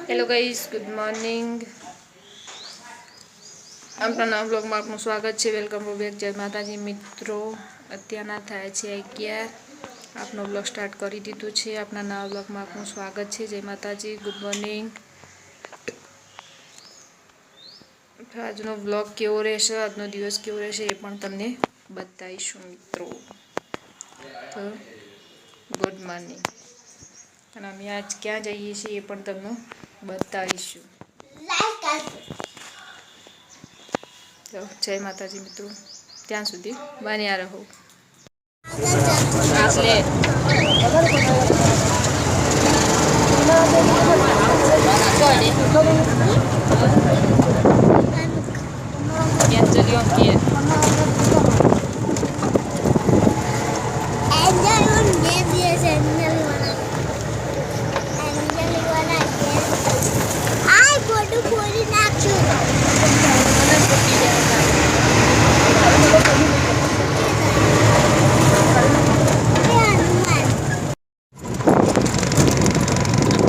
Hello guys, good morning. આપણા નવા બ્લોગમાં આપનું સ્વાગત છે. Welcome back. જય માતાજી મિત્રો. અત્યારના થાય છે 11. આપનો બ્લોગ સ્ટાર્ટ કરી દીધું છે. આપણા નવા બ્લોગમાં આપનું સ્વાગત છે. જય માતાજી, ગુડ મોર્નિંગ. આજનો બ્લોગ કેવો રહેશે, આજનો દિવસ કેવો રહેશે એ પણ તમને બતાવીશું મિત્રો. તો ગુડ મોર્નિંગ. અને અમે આજ ક્યાં જઈએ છીએ એ પણ તમને બતાવીશું. તો જય માતાજી મિત્રો, ત્યાં સુધી બન્યા રહો.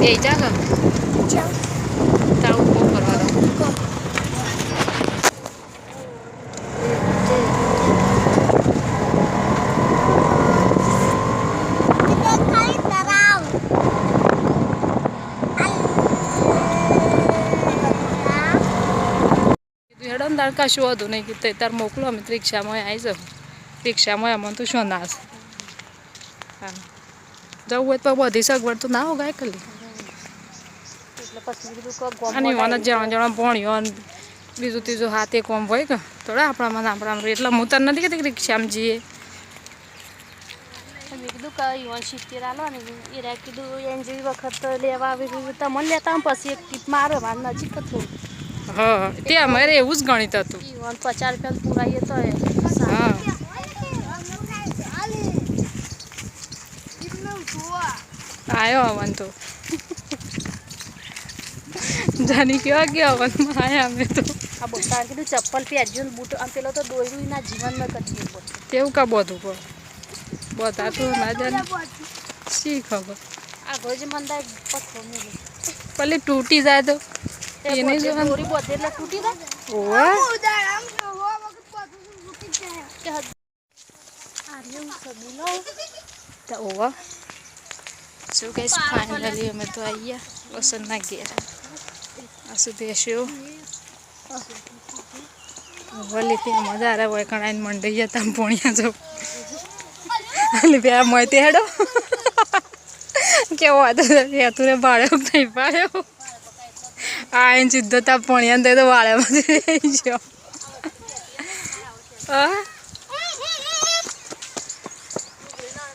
એ જા તારું બહુ કરવા દો. હેડો ને તાર કશું હતું નહીં કે તાર મોકલો, અમે રિક્ષામાં આવી જાવ. રિક્ષામાં અમને તો શું ના હા જવું હોય તો બધી સગવડ તો ના હોગાય ખાલી અને મને જણા ભણ્યો બીજું ત્રીજું હાથે કોમ હોય કે થોડા આપણામાં એટલે હું તને નથી કહેતી રિક્ષામાં જઈએ. કીધું કઈ વન 70 આલો ને એ કીધું એને જેવી વખત લેવા આવી તમને લેતા પછી એક ટીપ મારે મારે નજીક હતું. હા તે અમારે એવું જ ગણિત હતું. 50 રૂપિયા પૂરાઈએ તો હા આવ્યો આવન તો જાની કેવા ગયા આવનમાં આયા અમે તો. આ બોલતા કીધું ચપ્પલ પહેરજો ને બૂટ આમ પેલો તો દોર્યું ના જીવનમાં કચ્યું બોલ તેવું કા બધું પર બતાતું ના જાને શી ખબર. આ રોજ મંદા પથ્થર મિલે પલે તૂટી જાય તો એને જો દોરી બોધે એટલે તૂટી જાય. ઓવા તો ઓવા સો ગાઈસ, ફાઇનલી અમે તો આવી ગયા વસંતના ઘેર. આ શું બેસ્યો વલી ત્યાં મજા આવે હોય કણાઈને મંડી ગયા તમે પોણિયા જો એટલે બે મળતે હેડો કેવો હતો તું રે ભાડ્યો નહીં પાડ્યો આ એને સીધો તા પોણિયા દે તો વાળામાંથી રહી ગયો.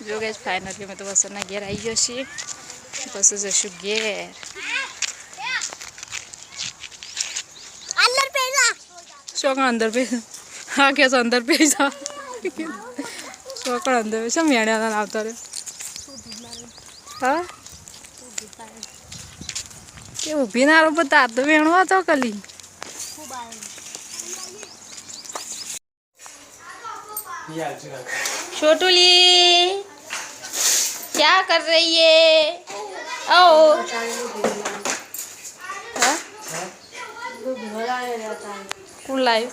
જો ગાઈસ, ફાઇનલી અમે તો વસંતના ઘેર આવી ગયો છીએ. પછી જશું ઘેર. શું અંદર પે હા કે અંદર પે જા શું અંદર પે શું મેળ્યા આવતા રે હા કે ઊભી ના રો પણ તાર તો વેણો હતો કલી. छोटुली क्या कर रही है? ओ कौन लायो?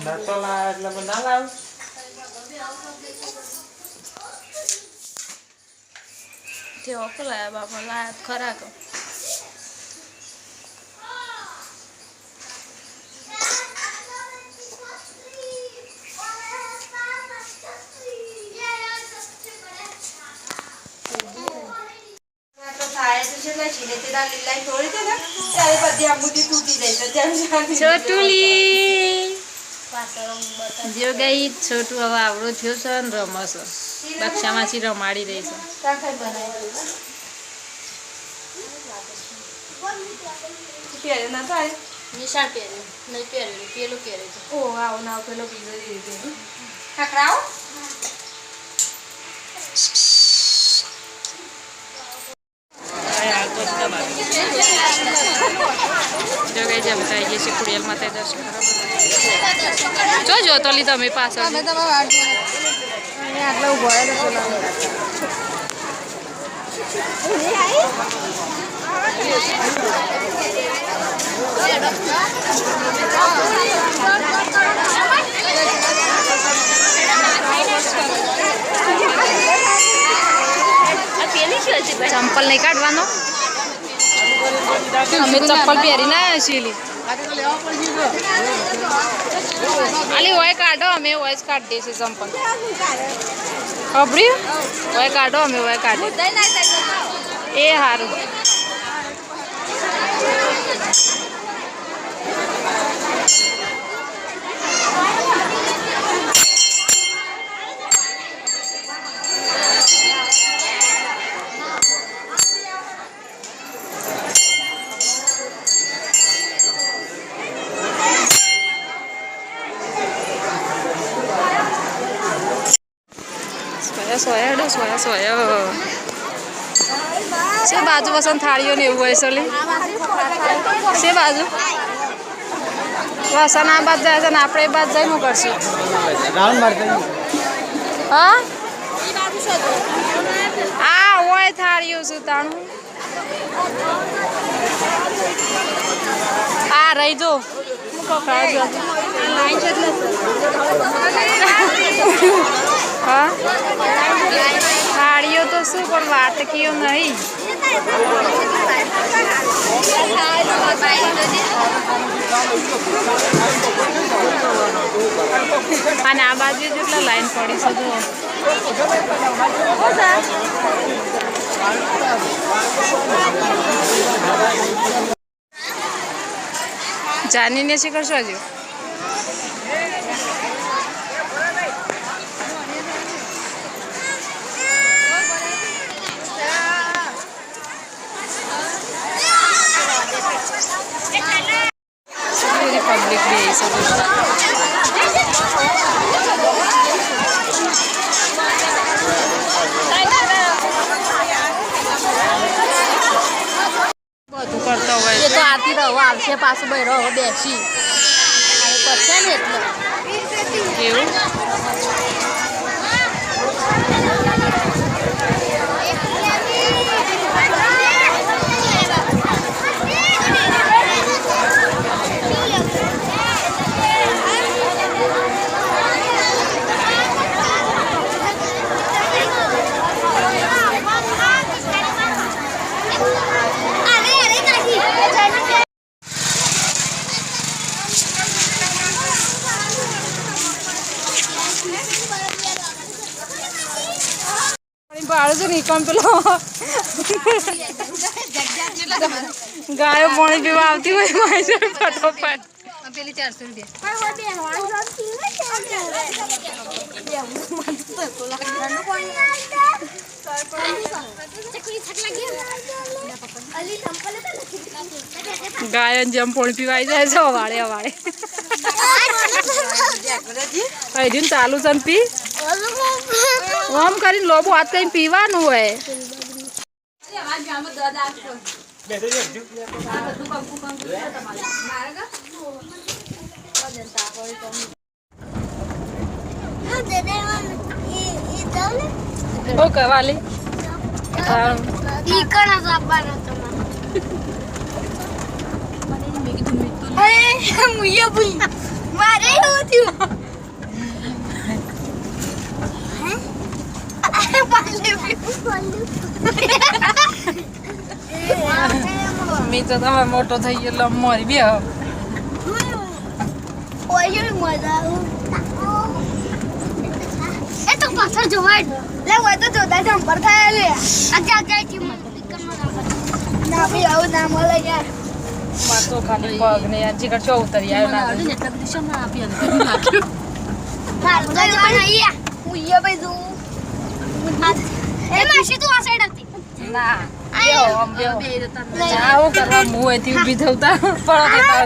नतो लायो એટલે બના લાવ. તે ઓકલા બાપા લાયા ખરા કો. છોટુલી જો ગઈ છોટું હવે આવડો થયો છે ને રમસ બક્ષામાંથી રમાડી રહી છે. નિશાળ પહેર્યું નહીં પહેર્યું પેલું પહેર્યું ઓ આવો ના પેલો બીજો રીતે જો ગઈ જમ થઈ ગઈ છે કુડિયલ માતા દર્શન કરવા. જો જો તો લી તમે પાછળ અમે તમે વાટ આટલા ઉભા રહે તો ચંપલ નહીં કાઢવાનો અમે ચપ્પલ પહેરી ના આવ્યા છીએ આલી હોય કાઢો અમે હોય જ કાઢીએ છીએ ચંપલ ખબર્યું હોય કાઢો અમે હોય કાઢીએ એ સારું સોયા છે બાજુ વસંત થાળીઓ ને એવું હોય સોલી છે બાજુ વસન આ બાદ જાય છે ને આપણે એ બાદ જઈ શું કરશું હા આ હોય થાળીઓ શું તાણું આ રહી જો હા થાળીઓ તો શું પણ વાટકીઓ નહીં અને આ બાજુ જેટલા લાઈન પડી છે જુઓ જાનીને શી કરશો હજુ પબ્લિક બી આવી શકે બધું કરતા હોય એ તો આરતી રહો આવશે પાછું ભાઈ રહો બેસી પછી ને એટલે એવું બાળું છે ને કમ પેલો ગાયો પાણી પીવા આવતી હોય ફટોફટ પેલી 400 રૂપિયા ગાયો જેમ પાણી પીવા આવી જાય છે વાળે વાળે હજી ચાલુ છે ને પી આમ કરીને લોબો હાથ કઈ પીવાનું હોય ઓકે વાલી મી તો તમે મોટો થઈ ગયો મોરી બે એ તો પાછળ જોવાય લે હોય તો જોતા જમ્પર થાય લે આ ના બી આવું ના મળે યાર મારતો ખાલી પગ ને યાર ચીકર ચો ઉતરી આવ્યો ના મારું તો બનાઈએ હું ઈએ ભાઈ દઉં એ માસી તું આ સાઈડ હતી ના આવું કરવા હું એથી ઊભી થતા પડો દેતા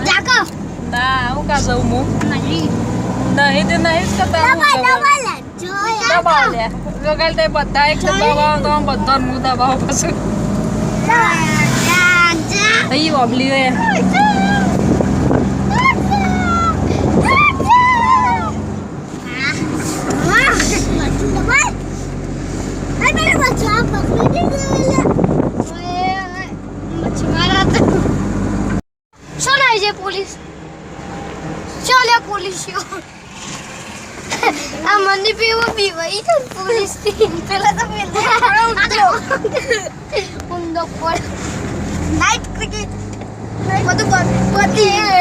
જાકો ના આવું કા જઉં હું નહીં નહીં તે નહીં જ કરતા દબાવ લે જોગાલ તે બધા એક દબાવ તો બધા હું દબાવ પછી અહીં ઓબલી હોય Ay, me lo ચાલે પોલીસ આ મને પીવો પીવાઈ તો પોલીસ થી પેલા તો પેલા ઊંધો પડ નાઈટ ક્રિકેટ બધું બધી